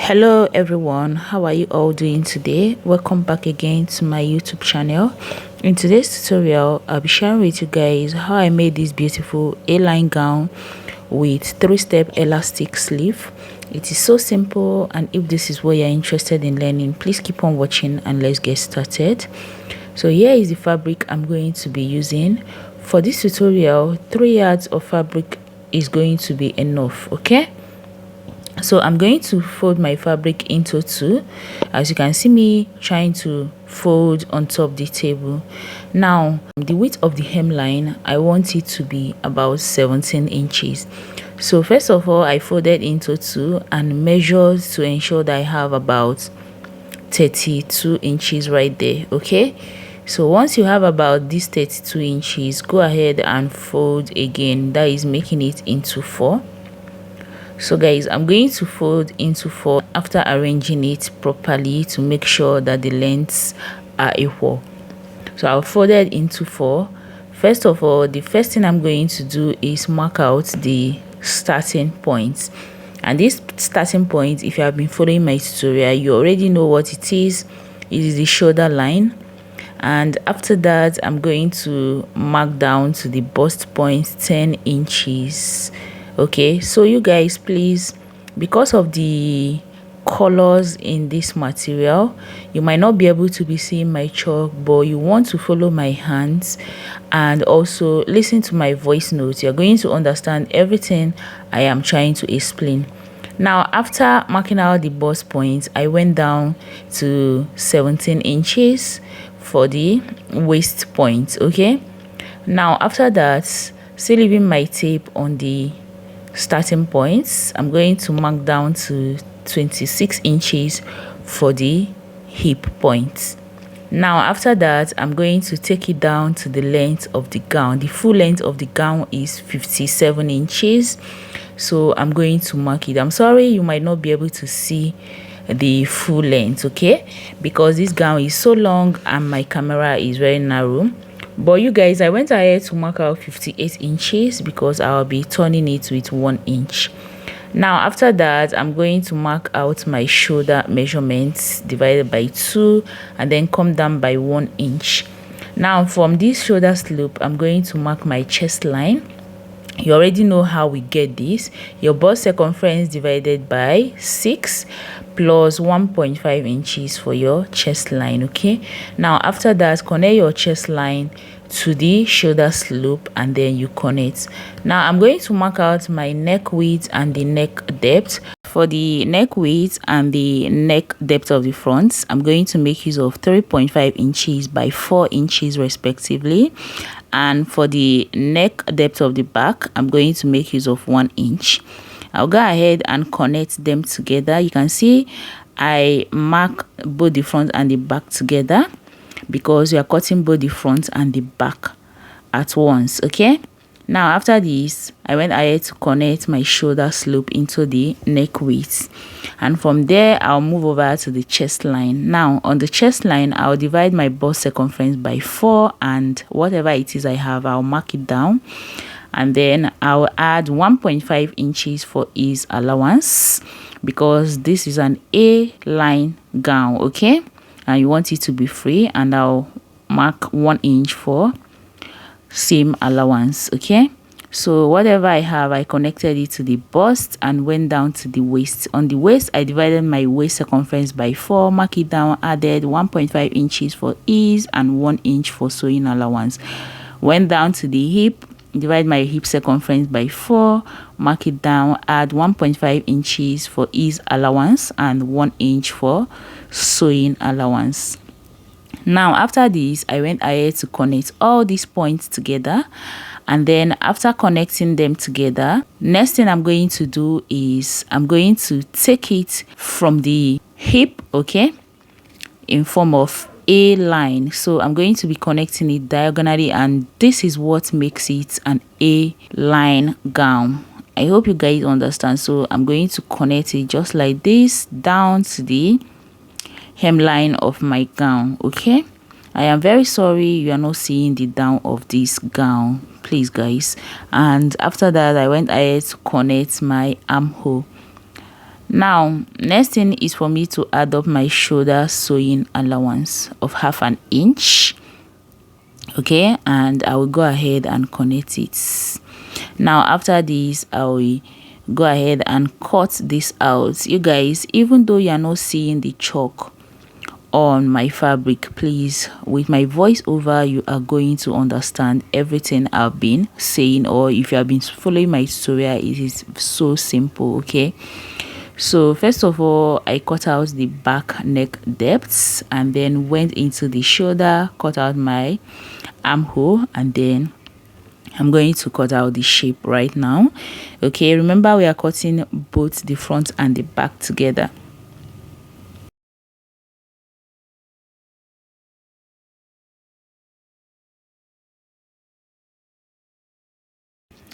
Hello everyone, how are you all doing today? Welcome back again to my YouTube channel. In today's tutorial, I'll be sharing with you guys how I made this beautiful A-line gown with 3-step elastic sleeve. It is so simple, and if this is what you're interested in learning, please keep on watching and let's get started. So here is the fabric I'm going to be using. For this tutorial, 3 yards of fabric is going to be enough, okay? So I'm going to fold my fabric into 2, as you can see me trying to fold on top the table. Now the width of the hemline, I want it to be about 17 inches. So first of all, I folded into 2 and measured to ensure that I have about 32 inches right there. Okay, so once you have about this 32 inches, go ahead and fold again, that is making it into 4. So guys, I'm going to fold into 4 after arranging it properly to make sure that the lengths are equal. So I'll fold it into 4. First of all, the first thing I'm going to do is mark out the starting points. And this starting point, if you have been following my tutorial, you already know what it is. It is the shoulder line. And after that, I'm going to mark down to the bust point 10 inches. Okay, so you guys, please, because of the colors in this material, you might not be able to be seeing my chalk, but you want to follow my hands and also listen to my voice notes. You're going to understand everything I am trying to explain. Now, after marking out the bust points, I went down to 17 inches for the waist point. Okay, now after that, still leaving my tape on the starting points, I'm going to mark down to 26 inches for the hip point. Now after that, I'm going to take it down to the length of the gown. The full length of the gown is 57 inches, so I'm going to mark it. I'm sorry you might not be able to see the full length, okay, because this gown is so long and my camera is very narrow. But you guys, I went ahead to mark out 58 inches because I'll be turning it with 1 inch. Now after that, I'm going to mark out my shoulder measurements divided by 2 and then come down by 1 inch. Now from this shoulder slope, I'm going to mark my chest line. You already know how we get this. Your bust circumference divided by 6 plus 1.5 inches for your chest line. Okay, now after that, connect your chest line to the shoulder slope and then you connect. Now I'm going to mark out my neck width and the neck depth. For the neck width and the neck depth of the front, I'm going to make use of 3.5 inches by 4 inches respectively. And for the neck depth of the back, I'm going to make use of 1 inch. I'll go ahead and connect them together. You can see I mark both the front and the back together because we are cutting both the front and the back at once. Okay, now after this, I went ahead to connect my shoulder slope into the neck width, and from there I'll move over to the chest line. Now on the chest line, I'll divide my bust circumference by 4, and whatever it is I have, I'll mark it down, and then I'll add 1.5 inches for ease allowance because this is an A-line gown, okay, and you want it to be free, and I'll mark 1 inch for seam allowance. Okay, so whatever I have, I connected it to the bust and went down to the waist. On the waist, I divided my waist circumference by 4, mark it down, added 1.5 inches for ease and 1 inch for sewing allowance. Went down to the hip, divide my hip circumference by 4, mark it down, add 1.5 inches for ease allowance and 1 inch for sewing allowance. Now after this, I went ahead to connect all these points together, and then after connecting them together, next thing I'm going to do is I'm going to take it from the hip, okay, in form of a line. So I'm going to be connecting it diagonally, and this is what makes it an A-line gown. I hope you guys understand. So I'm going to connect it just like this down to the hemline of my gown. Okay, I am very sorry you are not seeing the down of this gown, please guys. And after that, I went ahead to connect my armhole. Now next thing is for me to add up my shoulder sewing allowance of 1/2 inch. Okay, and I will go ahead and connect it. Now after this, I will go ahead and cut this out. You guys, even though you are not seeing the chalk on my fabric, please, with my voiceover, you are going to understand everything I've been saying, or if you have been following my tutorial, it is so simple. Okay, so first of all, I cut out the back neck depths and then went into the shoulder, cut out my armhole, and then I'm going to cut out the shape right now. Okay, remember we are cutting both the front and the back together.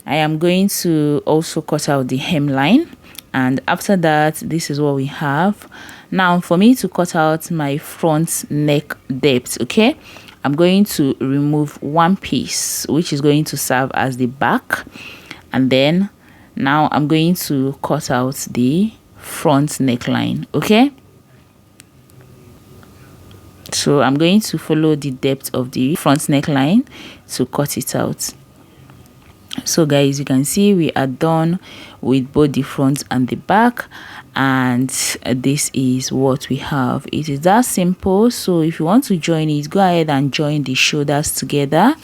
I am going to also cut out the hemline, and after that, this is what we have. Now for me to cut out my front neck depth, okay, I'm going to remove one piece which is going to serve as the back, and then now I'm going to cut out the front neckline. Okay, so I'm going to follow the depth of the front neckline to cut it out. So guys, you can see we are done with both the front and the back, and this is what we have. It is that simple. So if you want to join it, go ahead and join the shoulders together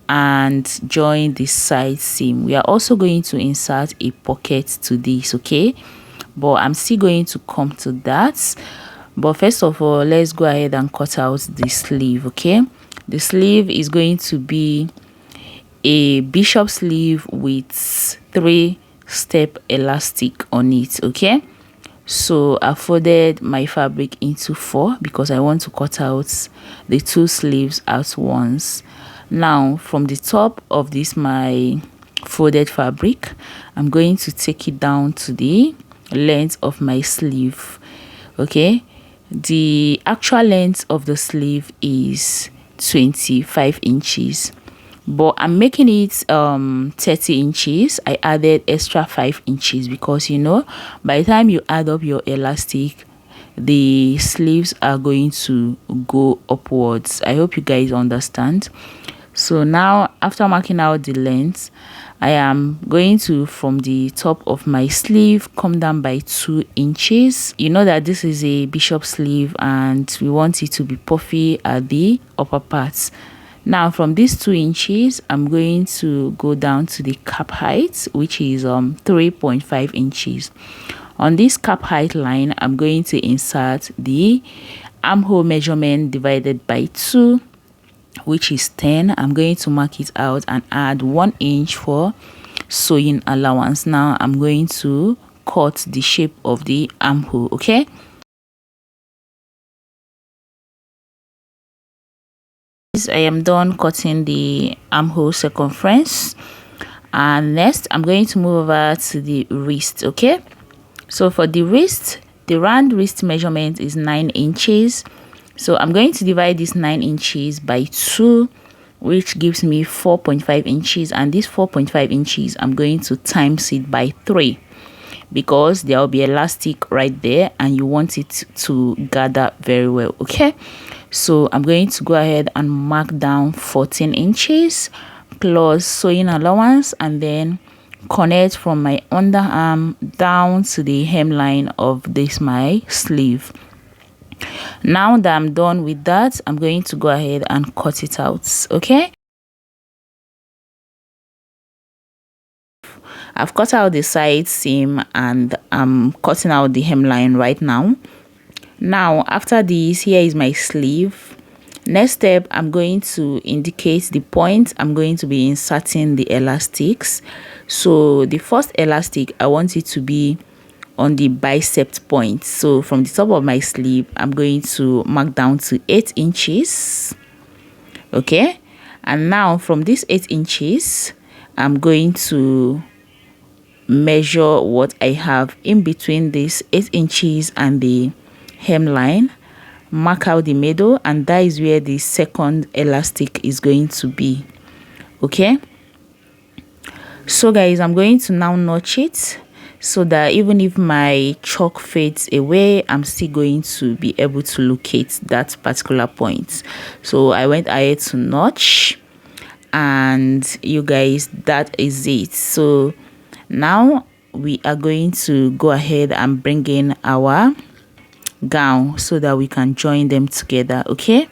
and join the side seam. We are also going to insert a pocket to this, okay, but I'm still going to come to that. But first of all, let's go ahead and cut out the sleeve. Okay, the sleeve is going to be a bishop sleeve with 3-step elastic on it. Okay, so I folded my fabric into 4 because I want to cut out the 2 sleeves at once. Now from the top of this my folded fabric, I'm going to take it down to the length of my sleeve. Okay, the actual length of the sleeve is 25 inches, but I'm making it 30 inches. I added extra 5 inches because, you know, by the time you add up your elastic, the sleeves are going to go upwards. I hope you guys understand. So now after marking out the length, I am going to, from the top of my sleeve, come down by 2 inches. You know that this is a bishop sleeve and we want it to be puffy at the upper parts. Now from these 2 inches, I'm going to go down to the cap height, which is 3.5 inches. On this cap height line, I'm going to insert the armhole measurement divided by 2, which is 10. I'm going to mark it out and add 1 inch for sewing allowance. Now I'm going to cut the shape of the armhole. Okay, I am done cutting the armhole circumference, and next I'm going to move over to the wrist. Okay, so for the wrist, the round wrist measurement is 9 inches. So I'm going to divide this 9 inches by 2, which gives me 4.5 inches, and this 4.5 inches I'm going to times it by 3 because there will be elastic right there and you want it to gather very well. Okay, so I'm going to go ahead and mark down 14 inches plus sewing allowance, and then connect from my underarm down to the hemline of this my sleeve. Now that I'm done with that, I'm going to go ahead and cut it out. Okay, I've cut out the side seam and I'm cutting out the hemline right now. Now after this, here is my sleeve. Next step, I'm going to indicate the point I'm going to be inserting the elastics. So the first elastic, I want it to be on the bicep point. So from the top of my sleeve, I'm going to mark down to 8 inches. Okay, and now from these 8 inches, I'm going to measure what I have in between this 8 inches and the hemline, mark out the middle, and that is where the second elastic is going to be. Okay, so guys, I'm going to now notch it. so that even if my chalk fades away, I'm still going to be able to locate that particular point. So I went ahead to notch, and you guys, that is it. So now we are going to go ahead and bring in our gown so that we can join them together. Okay,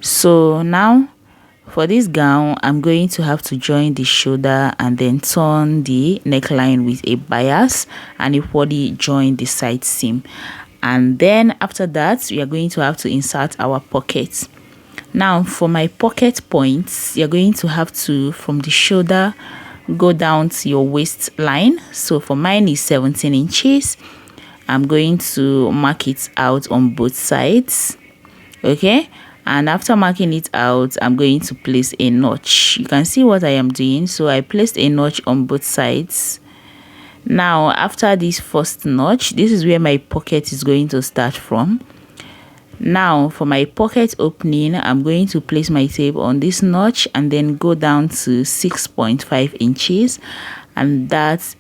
so now for this gown, I'm going to have to join the shoulder and then turn the neckline with a bias and equally join the side seam. And then after that, we are going to have to insert our pockets. Now for my pocket points, you're going to have to, from the shoulder, go down to your waistline. So for mine is 17 inches. I'm going to mark it out on both sides. Okay, and after marking it out, I'm going to place a notch. You can see what I am doing. So I placed a notch on both sides. Now after this first notch, this is where my pocket is going to start from. Now for my pocket opening, I'm going to place my tape on this notch and then go down to 6.5 inches, and that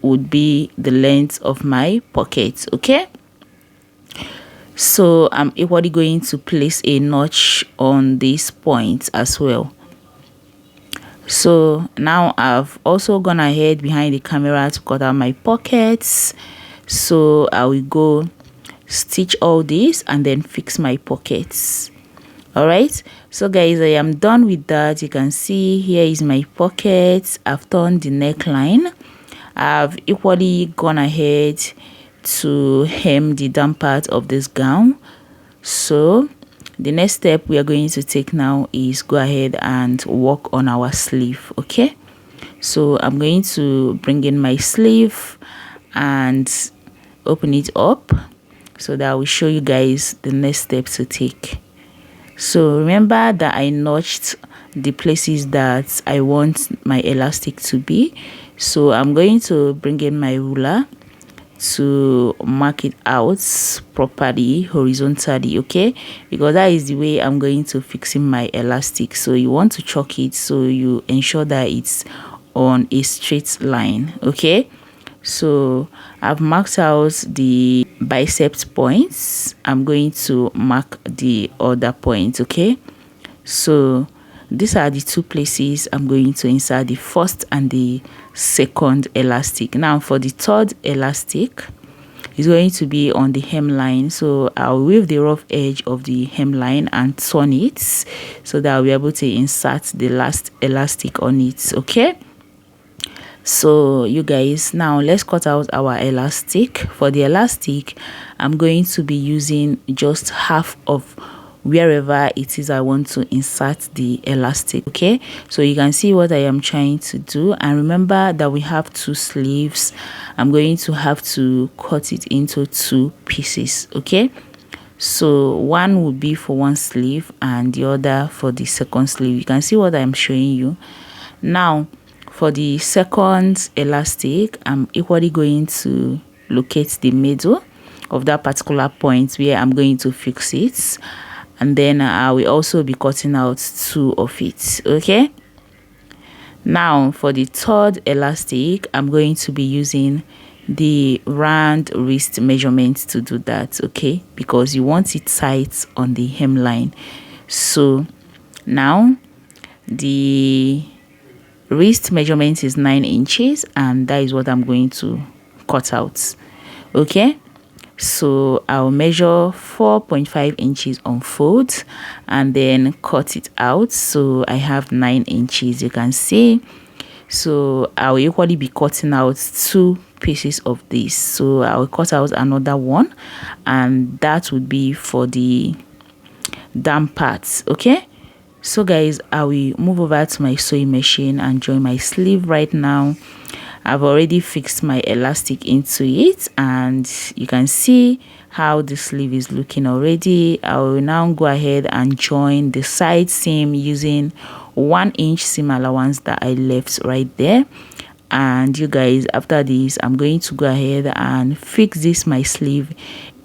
would be the length of my pocket. Okay, so I'm equally going to place a notch on this point as well. So now I've also gone ahead behind the camera to cut out my pockets. So I will go stitch all this and then fix my pockets. All right, so guys, I am done with that. You can see here is my pocket. I've done the neckline. I've equally gone ahead to hem the down part of this gown. So the next step we are going to take now is go ahead and work on our sleeve. Okay, so I'm going to bring in my sleeve and open it up so that I will show you guys the next step to take. So remember that I notched the places that I want my elastic to be. So I'm going to bring in my ruler to mark it out properly horizontally. Okay, because that is the way I'm going to fix in my elastic. So you want to chalk it so you ensure that it's on a straight line. Okay, so I've marked out the bicep points. I'm going to mark the other points. Okay, so these are the two places I'm going to insert the first and the second elastic. Now for the third elastic, it's going to be on the hemline. So I'll weave the rough edge of the hemline and turn it so that I'll be able to insert the last elastic on it. Okay, so you guys, now let's cut out our elastic. For the elastic, I'm going to be using just half of wherever it is I want to insert the elastic. Okay, so you can see what I am trying to do, and remember that we have two sleeves. I'm going to have to cut it into two pieces. Okay, so one would be for one sleeve and the other for the second sleeve. You can see what I'm showing you now. For the second elastic, I'm equally going to locate the middle of that particular point where I'm going to fix it, and then I will also be cutting out two of it. Okay, now for the third elastic, I'm going to be using the round wrist measurement to do that. Okay, because you want it tight on the hemline. So now the wrist measurement is 9 inches, and that is what I'm going to cut out. Okay, so I'll measure 4.5 inches on fold and then cut it out. So I have 9 inches, you can see. So I'll equally be cutting out two pieces of this. So I'll cut out another one, and that would be for the down parts. Okay, so guys, I will move over to my sewing machine and join my sleeve right now. I've already fixed my elastic into it, and you can see how the sleeve is looking already. I will now go ahead and join the side seam using 1 inch seam allowance that I left right there. And you guys, after this, I'm going to go ahead and fix this my sleeve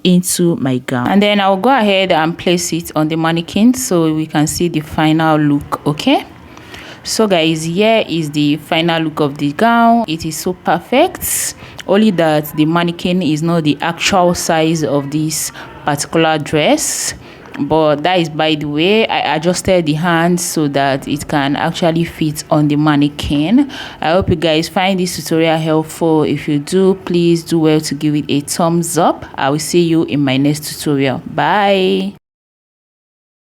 into my gown, and then I'll go ahead and place it on the mannequin so we can see the final look. Okay, So guys, here is the final look of the gown. It is so perfect, only that the mannequin is not the actual size of this particular dress, but that is by the way. I adjusted the hands so that it can actually fit on the mannequin. I hope you guys find this tutorial helpful. If you do, please do well to give it a thumbs up. I will see you in my next tutorial. Bye.